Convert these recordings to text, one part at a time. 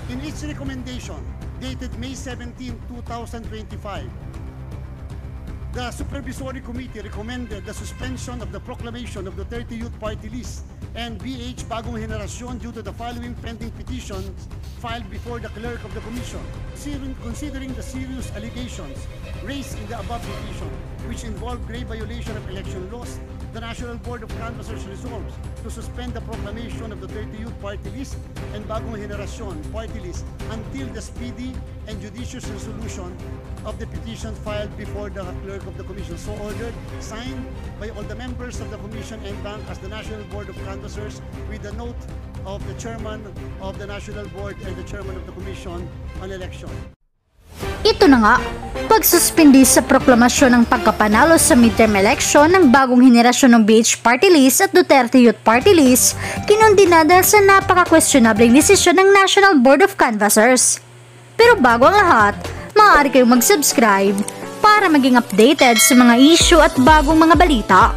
In its recommendation, dated May 17, 2025, the Supervisory Committee recommended the suspension of the proclamation of the Duterte Youth Party List and BH Bagong Henerasyon due to the following pending petitions filed before the clerk of the commission. Considering the serious allegations raised in the above petition, which involve grave violation of election laws, the National Board of Canvassers resolves to suspend the proclamation of the Duterte Youth Party List and Bagong Henerasyon Party List until the speedy and judicious resolution of the petition filed before the clerk of the commission. So ordered, signed by all the members of the commission and bank as the National Board of Canvassers with the note of the chairman of the National Board and the chairman of the Commission on Election. Ito na nga, pagsuspindi sa proklamasyon ng pagkapanalo sa midterm election ng Bagong Henerasyon ng BH Party List at Duterte Youth Party List, kinundina dahil sa napaka-questionableng desisyon ng National Board of Canvassers. Pero bago ang lahat, maaari kayong mag-subscribe para maging updated sa mga issue at bagong mga balita.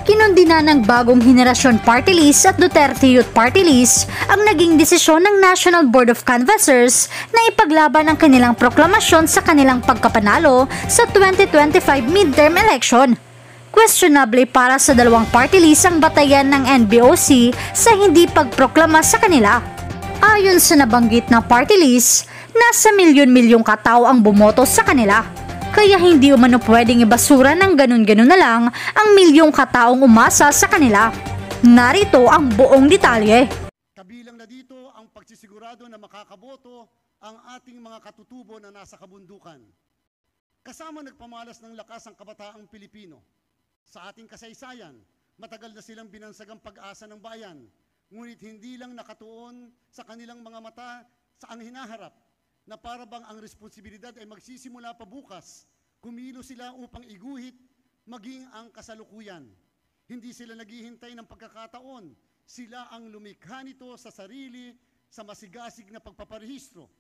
Kinundina ng Bagong Henerasyon Party List at Duterte Youth Party List ang naging desisyon ng National Board of Canvassers na ipaglaban ang kanilang proklamasyon sa kanilang pagkapanalo sa 2025 midterm election. Questionable para sa dalawang party list ang batayan ng NBOC sa hindi pagproklama sa kanila. Ayon sa nabanggit na party list, nasa milyon-milyong katao ang bumoto sa kanila. Kaya hindi umano pwedeng ibasura ng ganun-ganun na lang ang milyong kataong umasa sa kanila. Narito ang buong detalye. Kabilang na dito ang pagsisigurado na makakaboto ang ating mga katutubo na nasa kabundukan. Kasama nagpamalas ng lakas ang kabataang Pilipino. Sa ating kasaysayan, matagal na silang binansagang pag-asa ng bayan, ngunit hindi lang nakatuon sa kanilang mga mata sa ang hinaharap na para bang ang responsibilidad ay magsisimula pa bukas, kumilo sila upang iguhit maging ang kasalukuyan. Hindi sila naghihintay ng pagkakataon, sila ang lumikha nito sa sarili sa masigasig na pagpaparehistro,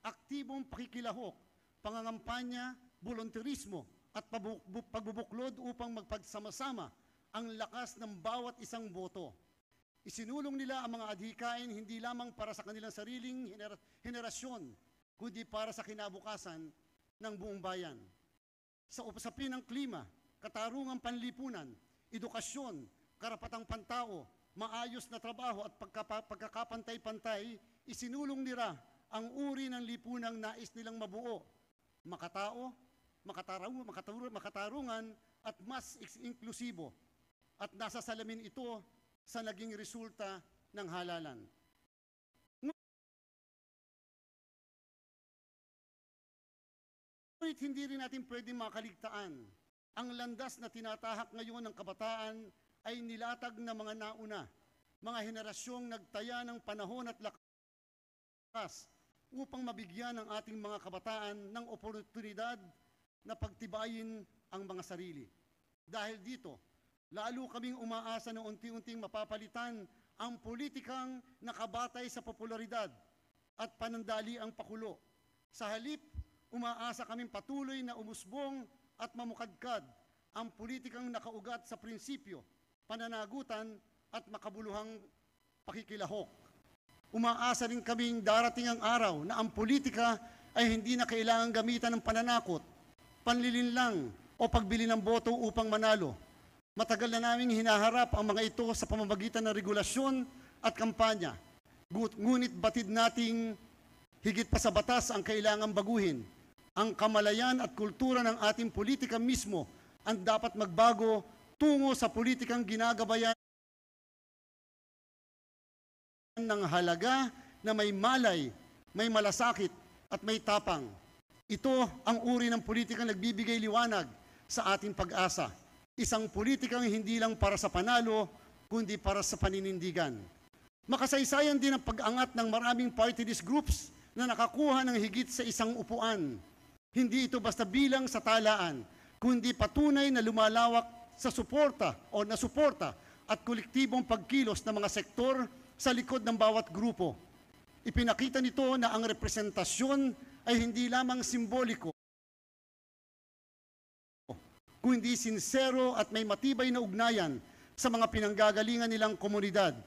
aktibong pakikilahok, pangangampanya, volunteerismo at pagbubuklod upang magpagsama-sama ang lakas ng bawat isang boto. Isinulong nila ang mga adhikain hindi lamang para sa kanilang sariling henerasyon, kundi para sa kinabukasan ng buong bayan. Sa usapin ng klima, katarungang panlipunan, edukasyon, karapatang pantao, maayos na trabaho at pagkakapantay-pantay, isinulong nila ang uri ng lipunang nais nilang mabuo, makatao, makatarungan at mas inklusibo. At nasa salamin ito sa naging resulta ng halalan. Ngunit hindi rin natin pwedeng makaligtaan. Ang landas na tinatahak ngayon ng kabataan ay nilatag na mga nauna, mga henerasyong nagtaya ng panahon at lakas upang mabigyan ng ating mga kabataan ng oportunidad na pagtibayin ang mga sarili. Dahil dito, lalo kaming umaasa na unti-unting mapapalitan ang politikang nakabatay sa popularidad at panandali ang pakulo. Sa halip, umaasa kaming patuloy na umusbong at mamukadkad ang politikang nakaugat sa prinsipyo, pananagutan at makabuluhang pakikilahok. Umaasa rin kaming darating ang araw na ang politika ay hindi na kailangang gamitan ng pananakot, panlilinlang o pagbili ng boto upang manalo. Matagal na naming hinaharap ang mga ito sa pamamagitan ng regulasyon at kampanya. Ngunit batid nating higit pa sa batas ang kailangang baguhin. Ang kamalayan at kultura ng ating politika mismo ang dapat magbago tungo sa politikang ginagabayan ng halaga na may malay, may malasakit at may tapang. Ito ang uri ng politikang nagbibigay liwanag sa ating pag-asa. Isang politikang hindi lang para sa panalo, kundi para sa paninindigan. Makasaysayan din ang pag-angat ng maraming party list groups na nakakuha ng higit sa isang upuan. Hindi ito basta bilang sa talaan, kundi patunay na lumalawak sa suporta o nasuporta at kolektibong pagkilos ng mga sektor sa likod ng bawat grupo. Ipinakita nito na ang representasyon ay hindi lamang simboliko, kundi sinsero at may matibay na ugnayan sa mga pinanggagalingan nilang komunidad.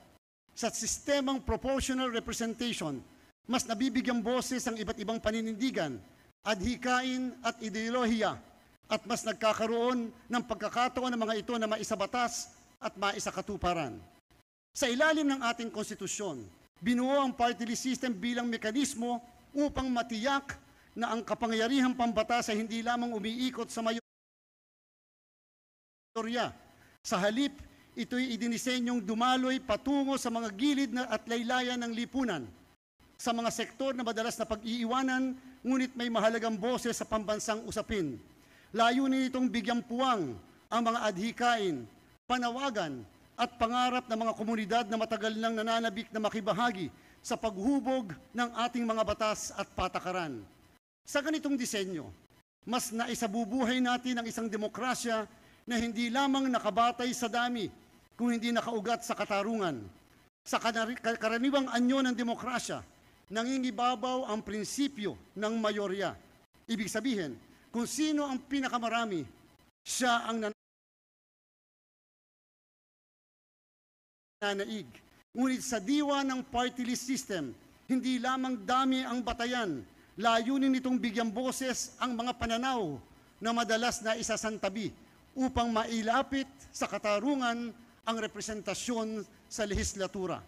Sa sistemang proportional representation, mas nabibigyang boses ang iba't ibang paninindigan, adhikain at ideolohiya, at mas nagkakaroon ng pagkakataon ng mga ito na maisabatas at maisakatuparan. Sa ilalim ng ating konstitusyon, binuo ang party list system bilang mekanismo upang matiyak na ang kapangyarihang pambatas ay hindi lamang umiikot sa mayorya. Sa halip, ito'y idinisenyong dumaloy patungo sa mga gilid at laylayan ng lipunan, sa mga sektor na madalas na pag-iiwanan, ngunit may mahalagang boses sa pambansang usapin. Layunin nitong bigyang puwang ang mga adhikain, panawagan at pangarap ng mga komunidad na matagal nang nananabik na makibahagi sa paghubog ng ating mga batas at patakaran. Sa ganitong disenyo, mas naisabubuhay natin ang isang demokrasya na hindi lamang nakabatay sa dami, kung hindi nakaugat sa katarungan. Sa karaniwang anyo ng demokrasya, nangingibabaw ang prinsipyo ng mayorya. Ibig sabihin, kung sino ang pinakamarami, siya ang nananaig. Ngunit sa diwa ng party list system, hindi lamang dami ang batayan, layunin nitong bigyang boses ang mga pananaw na madalas na isasantabi upang mailapit sa katarungan ang representasyon sa lehislatura.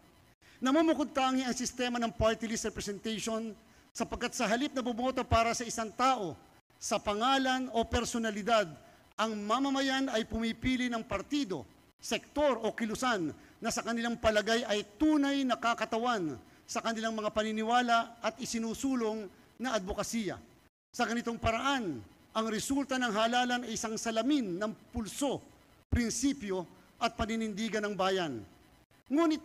Namumukod tangi ang sistema ng party list representation sapagkat sa halip na bumoto para sa isang tao, sa pangalan o personalidad, ang mamamayan ay pumipili ng partido, sektor o kilusan na sa kanilang palagay ay tunay na kakatawan sa kanilang mga paniniwala at isinusulong na advokasya. Sa ganitong paraan, ang resulta ng halalan ay isang salamin ng pulso, prinsipyo at paninindigan ng bayan. Ngunit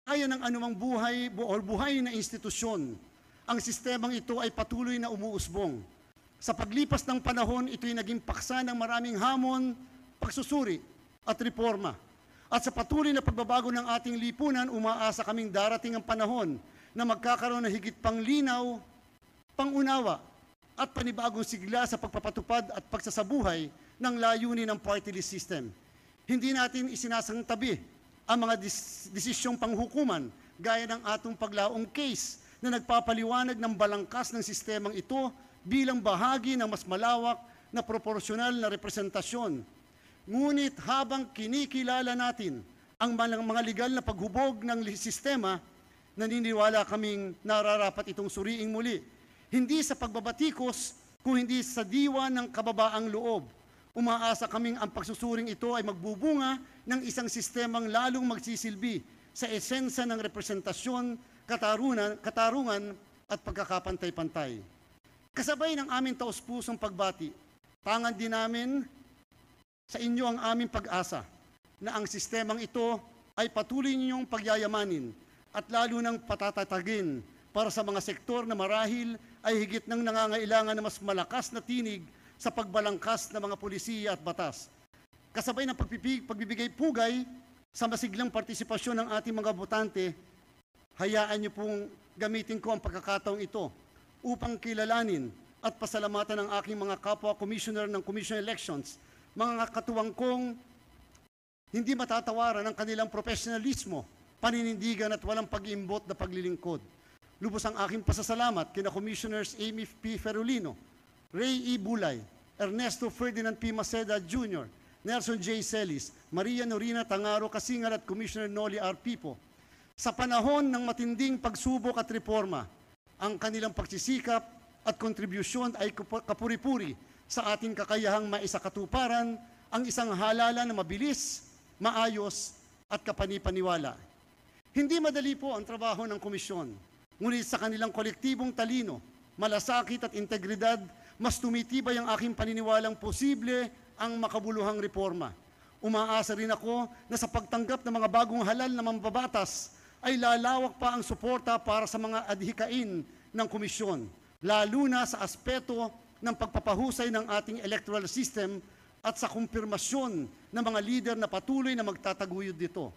gaya ng anumang buhay na institusyon, ang sistemang ito ay patuloy na umuusbong. Sa paglipas ng panahon, ito'y naging paksa ng maraming hamon, pagsusuri at reforma. At sa patuloy na pagbabago ng ating lipunan, umaasa kaming darating ang panahon na magkakaroon ng higit pang linaw, pangunawa at panibagong sigla sa pagpapatupad at pagsasabuhay ng layunin ng party list system. Hindi natin isinasangtabi ang mga desisyong panghukuman gaya ng atong paglaong case na nagpapaliwanag ng balangkas ng sistemang ito bilang bahagi ng mas malawak na proporsyonal na representasyon. Ngunit habang kinikilala natin ang mga legal na paghubog ng sistema, naniniwala kaming nararapat itong suriing muli. Hindi sa pagbabatikos, kung hindi sa diwa ng kababaang loob. Umaasa kaming ang pagsusuring ito ay magbubunga ng isang sistemang lalong magsisilbi sa esensya ng representasyon, katarungan at pagkakapantay-pantay. Kasabay ng aming taus-pusong pagbati, tangan din namin sa inyo ang aming pag-asa na ang sistemang ito ay patuloy ninyong pagyayamanin at lalo nang patatatagin para sa mga sektor na marahil ay higit nang nangangailangan ng mas malakas na tinig sa pagbalangkas ng mga pulisiya at batas. Kasabay ng pagbibigay pugay sa masiglang partisipasyon ng ating mga botante, hayaan niyo pong gamitin ko ang pagkakataong ito upang kilalanin at pasalamatan ng aking mga kapwa commissioner ng Commission Elections, mga katuwang kong hindi matatawaran ang kanilang professionalismo, paninindigan at walang pag-iimbot na paglilingkod. Lubos ang aking pasasalamat kina Commissioners Amy P. Ferulino, Ray E. Bulay, Ernesto Ferdinand P. Maceda Jr., Nelson J. Celis, Maria Norina Tangaro Kasingal at Commissioner Noli R. Pipo. Sa panahon ng matinding pagsubok at reforma, ang kanilang pagsisikap at kontribusyon ay kapuri-puri sa ating kakayahang maisakatuparan ang isang halalan na mabilis, maayos at kapanipaniwala. Hindi madali po ang trabaho ng komisyon, ngunit sa kanilang kolektibong talino, malasakit at integridad, mas tumitibay ang aking paniniwalang posible ang makabuluhang reforma. Umaasa rin ako na sa pagtanggap ng mga bagong halal na mambabatas ay lalawak pa ang suporta para sa mga adhikain ng komisyon, lalo na sa aspeto ng pagpapahusay ng ating electoral system at sa kumpirmasyon ng mga lider na patuloy na magtataguyod dito.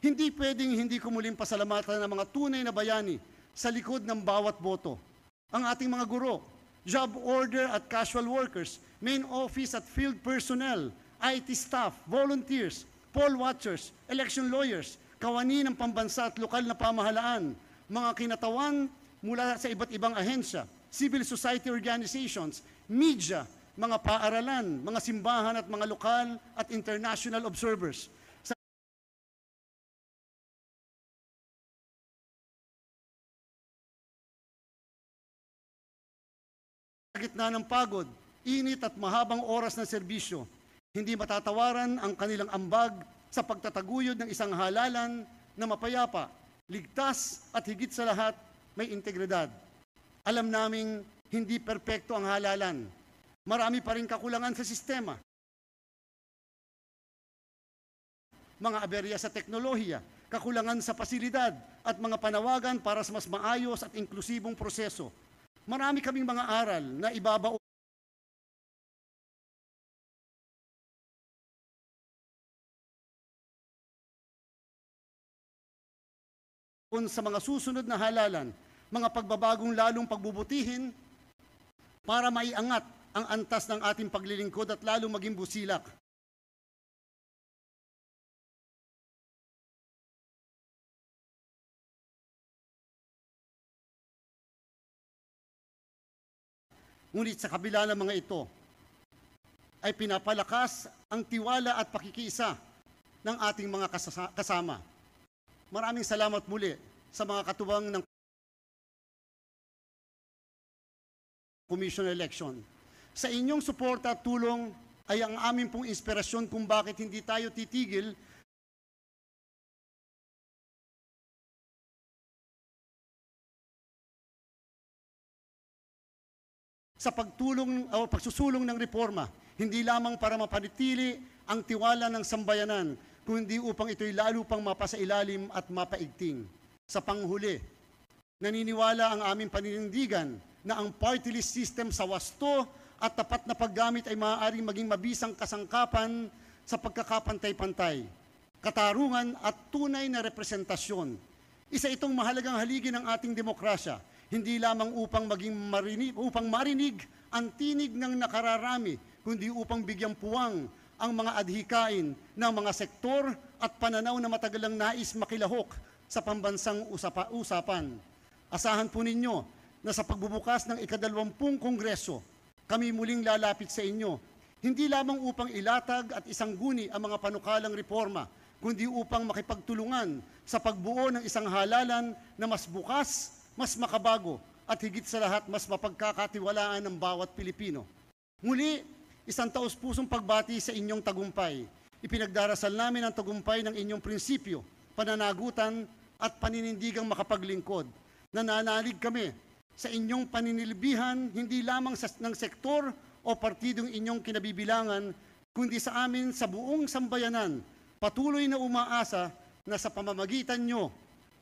Hindi pwedeng hindi ko muling pasalamatan ng mga tunay na bayani sa likod ng bawat boto. Ang ating mga guro, job order at casual workers, main office at field personnel, IT staff, volunteers, poll watchers, election lawyers, kawani ng pambansa at lokal na pamahalaan, mga kinatawan mula sa iba't ibang ahensya, civil society organizations, media, mga paaralan, mga simbahan at mga lokal at international observers. Sa gitna ng pagod, init at mahabang oras ng serbisyo, hindi matatawaran ang kanilang ambag sa pagtataguyod ng isang halalan na mapayapa, ligtas at higit sa lahat may integridad. Alam naming hindi perpekto ang halalan. Marami pa rin kakulangan sa sistema. Mga aberya sa teknolohiya, kakulangan sa pasilidad at mga panawagan para sa mas maayos at inklusibong proseso. Marami kaming mga aral na ibabao sa mga susunod na halalan, mga pagbabagong lalong pagbubutihin para maiangat ang antas ng ating paglilingkod at lalong maging busilak. Ngunit sa kabila ng mga ito, ay pinapalakas ang tiwala at pakikiisa ng ating mga kasama. Maraming salamat muli sa mga katuwang ng Commission Election. Sa inyong suporta at tulong ay ang aming pong inspirasyon kung bakit hindi tayo titigil sa pagtulong o pagsusulong ng reforma, hindi lamang para mapanatili ang tiwala ng sambayanan, kundi upang ito'y lalo pang mapasailalim at mapaigting. Sa panghuli, naniniwala ang aming paninindigan na ang party list system sa wasto at tapat na paggamit ay maaaring maging mabisang kasangkapan sa pagkakapantay-pantay, katarungan at tunay na representasyon. Isa itong mahalagang haligi ng ating demokrasya, hindi lamang upang marinig ang tinig ng nakararami, kundi upang bigyang puwang ang mga adhikain ng mga sektor at pananaw na matagal lang nais makilahok sa pambansang usapan. Asahan po ninyo na sa pagbubukas ng ika-20 Kongreso, kami muling lalapit sa inyo, hindi lamang upang ilatag at isangguni ang mga panukalang reforma, kundi upang makipagtulungan sa pagbuo ng isang halalan na mas bukas, mas makabago, at higit sa lahat mas mapagkakatiwalaan ng bawat Pilipino. Muli, isang taos-pusong pagbati sa inyong tagumpay. Ipinagdarasal namin ang tagumpay ng inyong prinsipyo, pananagutan at paninindigang makapaglingkod. Nananalig kami sa inyong paninilbihan hindi lamang ng sektor o partidong inyong kinabibilangan, kundi sa amin sa buong sambayanan. Patuloy na umaasa na sa pamamagitan nyo,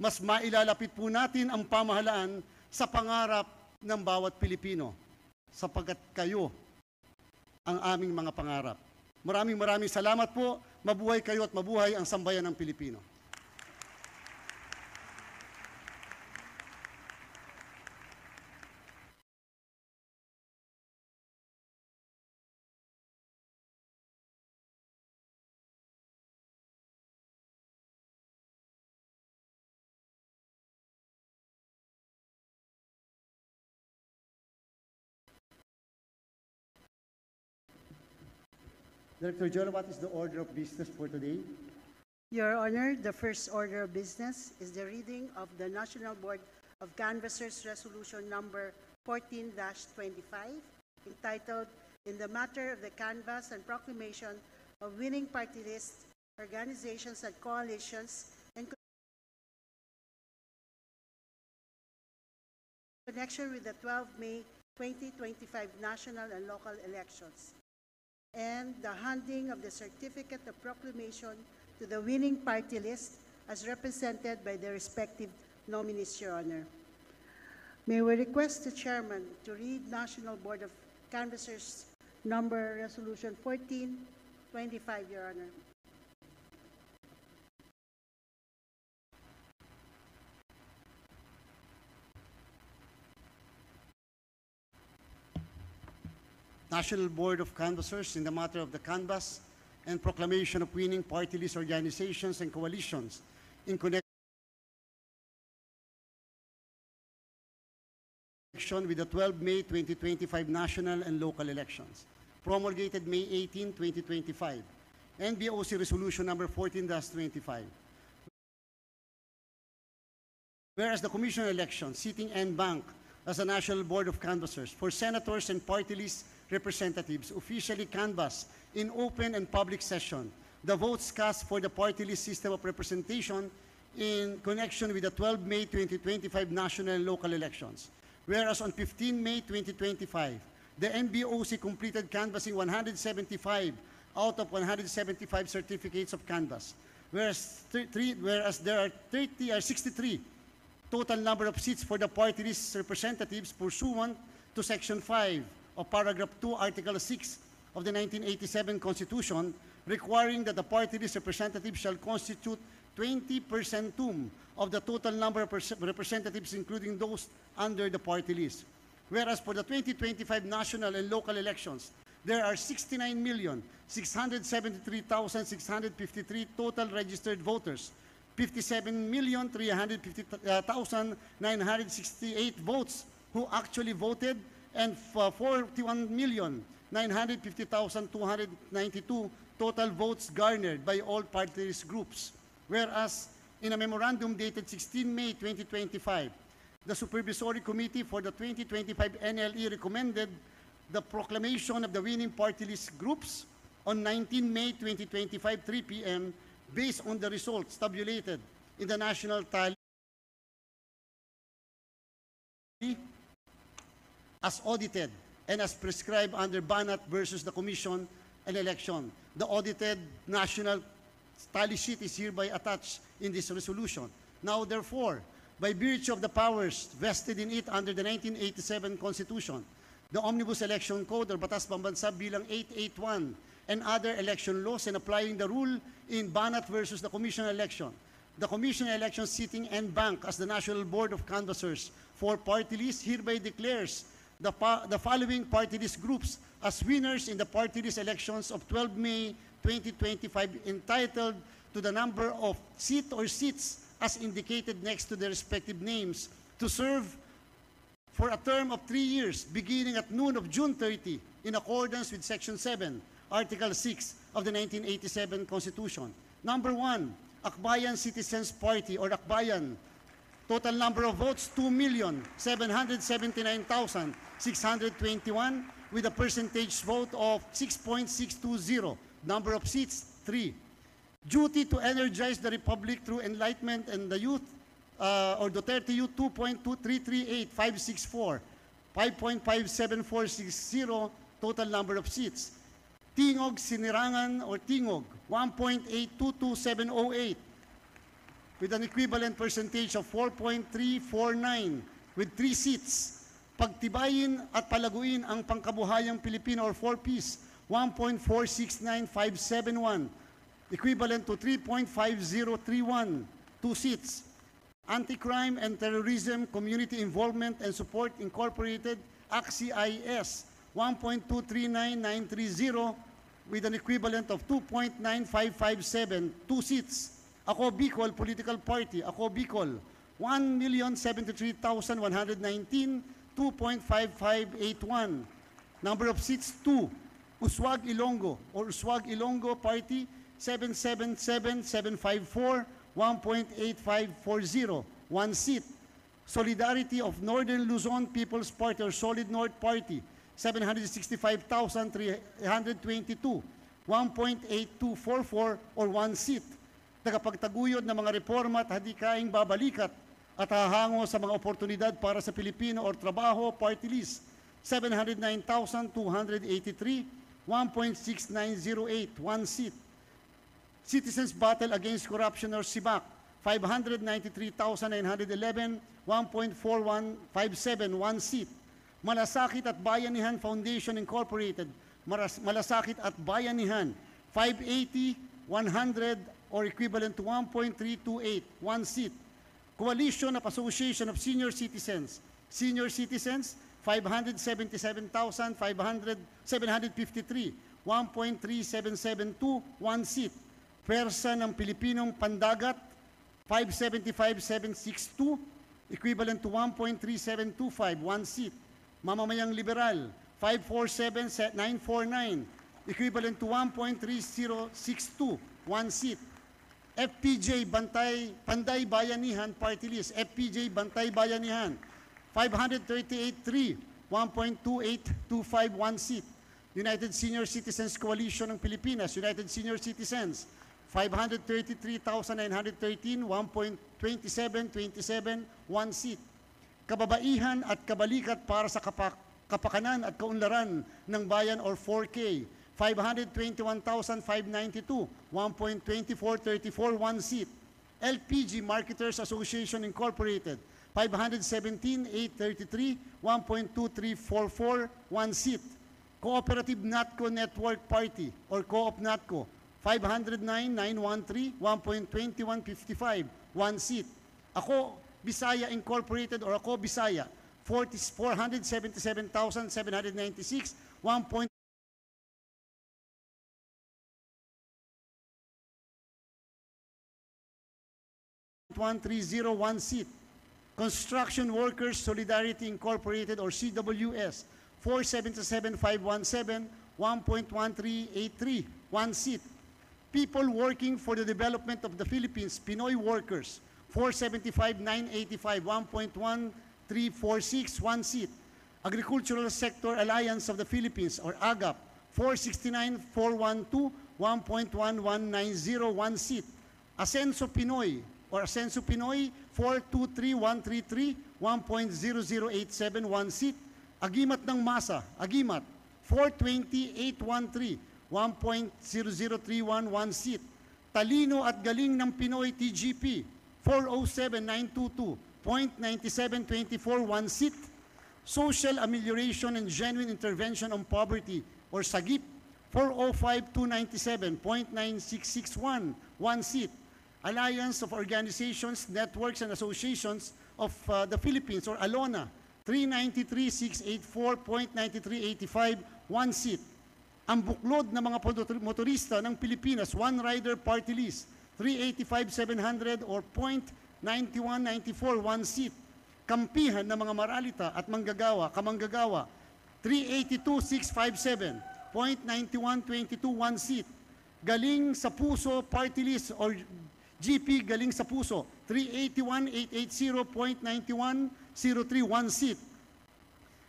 mas mailalapit po natin ang pamahalaan sa pangarap ng bawat Pilipino, sapagkat kayo ang aming mga pangarap. Maraming salamat po. Mabuhay kayo at mabuhay ang sambayan ng Pilipino. Director Joel, what is the order of business for today? Your Honor, the first order of business is the reading of the National Board of Canvassers Resolution Number 14-25, entitled In the Matter of the Canvass and Proclamation of Winning Party Lists, Organizations and Coalitions in connection with the 12 May 2025 national and local elections, and the handing of the certificate of proclamation to the winning party list as represented by the respective nominees, Your Honor. May we request the Chairman to read National Board of Canvassers Number Resolution 14-25, Your Honor. National Board of Canvassers in the matter of the canvass and proclamation of winning party list organizations and coalitions in connection with the 12 May 2025 national and local elections, promulgated May 18, 2025, NBOC Resolution Number 14-25. Whereas the Commission on Elections, sitting en banc as a National Board of Canvassers for senators and party list representatives officially canvass in open and public session the votes cast for the party list system of representation in connection with the 12 May 2025 national and local elections. Whereas on 15 May 2025, the NBOC completed canvassing 175 out of 175 certificates of canvass, whereas there are 63 total number of seats for the party list representatives pursuant to Section 5 of Paragraph 2, Article 6 of the 1987 Constitution, requiring that the party list representatives shall constitute 20% of the total number of representatives, including those under the party list. Whereas for the 2025 national and local elections, there are 69,673,653 total registered voters, 57,350,968 votes who actually voted, and 41,950,292 total votes garnered by all party list groups. Whereas in a memorandum dated 16 May 2025, the Supervisory Committee for the 2025 NLE recommended the proclamation of the winning party list groups on 19 May 2025, 3 p.m., based on the results tabulated in the national tally as audited and as prescribed under Banat versus the Commission on Election. The audited national tally sheet is hereby attached in this resolution. Now, therefore, by virtue of the powers vested in it under the 1987 Constitution, the Omnibus Election Code or Batas Pambansa Bilang 881, and other election laws, and applying the rule in Banat versus the Commission on Election, the Commission on Election sitting en banc as the National Board of Canvassers for party list hereby declares the following party list groups as winners in the party list elections of 12 May 2025, entitled to the number of seats as indicated next to their respective names, to serve for a term of 3 years beginning at noon of June 30 in accordance with Section 7, Article 6 of the 1987 Constitution. Number 1, Akbayan Citizens Party or Akbayan. Total number of votes, 2,779,621 with a percentage vote of 6.620. Number of seats, 3. Duty to energize the Republic through enlightenment and the youth, or Duterte Youth, 2.2338564. 5.57460 total number of seats. Tingog Sinirangan or Tingog, 1.822708 with an equivalent percentage of 4.349 with 3 seats. Pagtibayin at palaguin ang pangkabuhayang Pilipino or 4Ps, 1.469571, equivalent to 3.5031, 2 seats. Anti-Crime and Terrorism Community Involvement and Support Incorporated, ACCIS, 1.239930 with an equivalent of 2.9557, 2 seats. Ako Bicol Political Party, Ako Bicol, 1,073,119, 2.5581. Number of seats, 2. Uswag Ilonggo or Uswag Ilonggo Party, 777,754, 1.8540, 1 seat. Solidarity of Northern Luzon People's Party or Solid North Party, 765,322, 1.8244 or 1 seat. Tagapagtaguyod ng mga reforma at hadikaing babalikat at hahango sa mga oportunidad para sa Pilipino or trabaho party list, 709,283, 1.6908, 1 seat. Citizens Battle Against Corruption or CIBAC, 593,911, 1.4157, 1 seat. Malasakit at Bayanihan Foundation Incorporated, Malasakit at Bayanihan, 580, 100 or equivalent to 1.328, 1 seat. Coalition of Association of Senior Citizens, 753, 1.3772, 1 seat. Pwersa ng Pilipinong Pandagat, 575,762, equivalent to 1.3725, 1 seat. Mamamayang Liberal, 547,949, equivalent to 1.3062, 1 seat. FPJ Panday Bayanihan Party List, FPJ Bantay Bayanihan, 538,3, 1.2825, 1 seat. United Senior Citizens Coalition ng Pilipinas, United Senior Citizens, 533,913, 1.2727, 1 seat. Kababaihan at kabalikat para sa kapakanan at kaunlaran ng bayan or 4K, 521,592, 1.2434, 1 seat. LPG Marketers Association Incorporated, 517,833, 1.2344, 1 seat. Cooperative NATCO Network Party or Co-op NATCO, 509,913, 1.2155, 1 seat. Ako Bisaya Incorporated or Ako Bisaya, 477,796, 1.130, 1 seat. Construction Workers Solidarity Incorporated or CWS, 477,517, 1.1383, 1 seat. People Working for the Development of the Philippines, Pinoy Workers, 475,985, 1.1346, 1 seat. Agricultural Sector Alliance of the Philippines or AGAP, 469,412, 1.1190, 1 seat. Asenso Pinoy or Asenso Pinoy, 423,133, 1.0087, 1 seat. Agimat ng Masa, Agimat, 420,813, 1.0031, 1 seat. Talino at Galing ng Pinoy TGP, 407,922, 0.9724, 1 seat. Social Amelioration and Genuine Intervention on Poverty or SAGIP, 405,297, 0.9661, 1 seat. Alliance of Organizations, Networks, and Associations of the Philippines or ALONA, 393,684.9385, 1 seat. Ang buklod ng mga motorista ng Pilipinas, One Rider Party List, 385,700 or 0.9194, 1 seat. Kampihan ng mga maralita at kamanggagawa, 382,657, 0.9122, 1 seat. Galing sa Puso Party List or GP Galing sa Puso, 381,880.9103, 1 seat.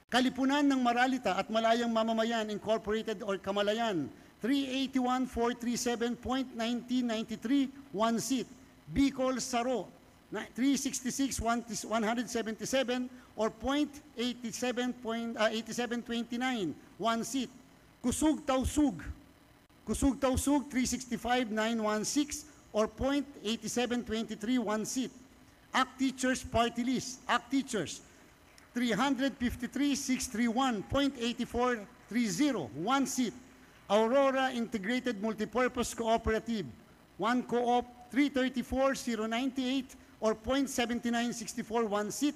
Kalipunan ng Maralita at Malayang Mamamayan Incorporated or Kamalayan, 381,437.1993, 1 seat. Bicol Saro, 366,177 or 0.8729, 1 seat. Kusug Tausug, 365,916 or 0.8723, 1 seat. ACT Teachers Party List, ACT Teachers, 353,631, 0.8430, 1 seat. Aurora Integrated Multipurpose Cooperative, 1 Co-op, 334,098 or 0.7964, 1 seat.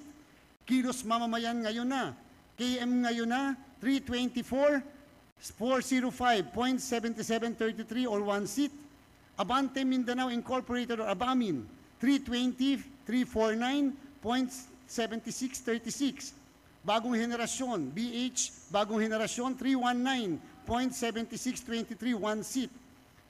Kilos Mamamayan ngayon na, KM ngayon na, 324,405, 0.7733 or 1 seat. Abante Mindanao Incorporated or ABAMIN, 320,349.7636. Bagong Henerasyon, BH, Bagong Henerasyon, 319.7623, 1 seat.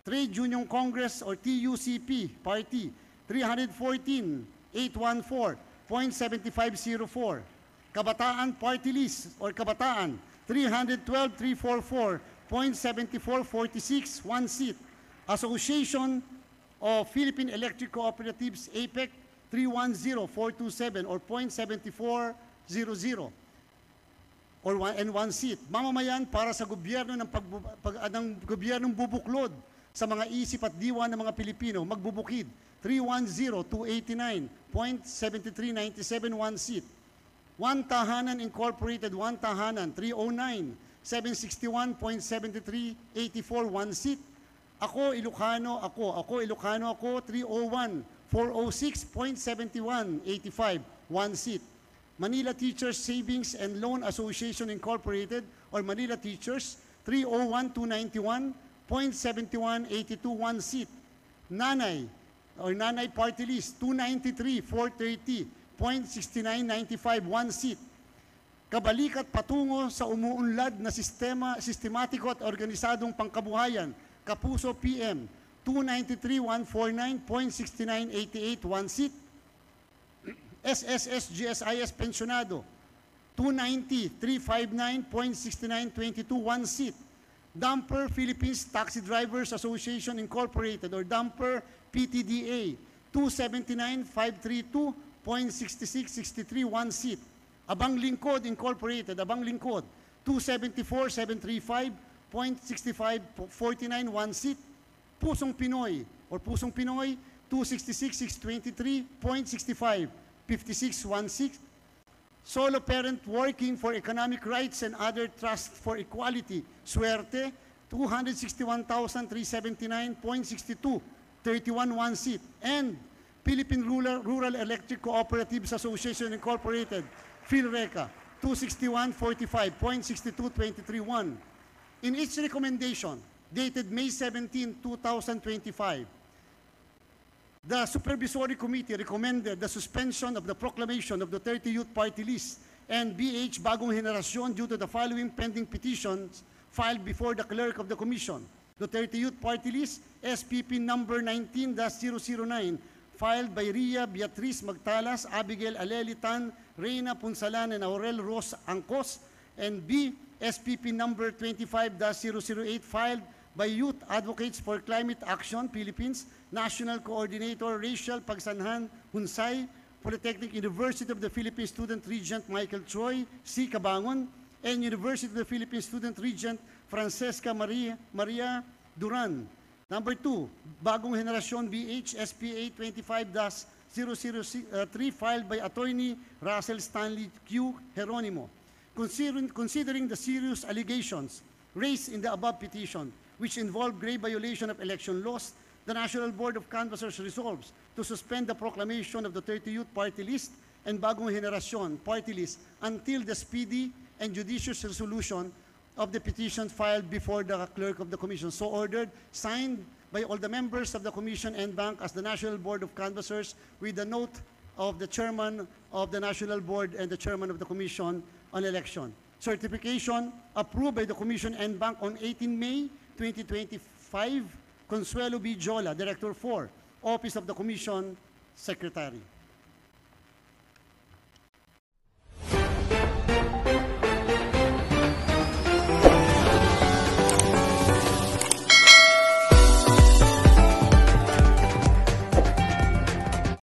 Trade Union Congress or TUCP Party, 314,814, 0.7504. Kabataan Party List or Kabataan, 312,344, 0.7446, 1 seat. Association of Philippine Electric Cooperatives, APEC, 310,427 or 0.7400 or 1 seat. Mamamayan para sa gobyerno ng gobyernong bubuklod sa mga isip at diwa ng mga Pilipino, magbubukid, 310,289, 0.7397, 1 seat. One Tahanan Incorporated, One Tahanan, 309,761.7384, 1 seat. Ako Ilocano, 301,406.7185, 1 seat. Manila Teachers Savings and Loan Association Incorporated, or Manila Teachers, 301,291.7182 one seat. Nanay, or Nanay Party List, 293,430.6995 one seat. Kabalikat patungo sa umuunlad na sistematiko at organisadong pangkabuhayan, Kapuso PM, 293,149.6988 one seat. SSS GSIS Pensionado, 290,359.6922 one seat. Dumper Philippines Taxi Drivers Association Incorporated, or Dumper PTDA, 279,532.6663 one seat. Abang Lingkod Incorporated, Abang Lingkod, 274,735.6549 one seat. Pusong Pinoy, or Pusong Pinoy, 266,623.65 5616. Solo Parent Working for Economic Rights and Other Trust for Equality, Suerte, 261,379.62 31 one seat. And Philippine Rural Electric Cooperatives Association Incorporated, PhilReca, 261,45.62 In each recommendation, dated May 17, 2025, the Supervisory Committee recommended the suspension of the proclamation of the 30 Youth Party List and BH Bagong Henerasyon due to the following pending petitions filed before the Clerk of the Commission. The 30 Youth Party List, SPP number 19-009, filed by Ria Beatriz Magtalas, Abigail Alelitan, Reina Punsalan, and Aurel Ros Angkos, and B, SPP number 25-008, filed by Youth Advocates for Climate Action Philippines, National Coordinator Rachel Pagsanhan Hunsay, Polytechnic University of the Philippines Student Regent Michael Troy C. Cabangon, and University of the Philippines Student Regent Francesca Maria Duran. Number 2, Bagong Henerasyon BH SPA 25-003, filed by Attorney Russell Stanley Q. Geronimo. Considering the serious allegations raised in the above petition, which involve grave violation of election laws, the National Board of Canvassers resolves to suspend the proclamation of the 30 Youth Party List and Bagong Henerasyon Party List until the speedy and judicious resolution of the petition filed before the Clerk of the Commission. So ordered, signed by all the members of the Commission and Bank as the National Board of Canvassers, with the note of the Chairman of the National Board and the Chairman of the Commission on Election. Certification approved by the Commission and Bank on 18 May 2025, Consuelo B. Jola, Director 4, Office of the Commission Secretary.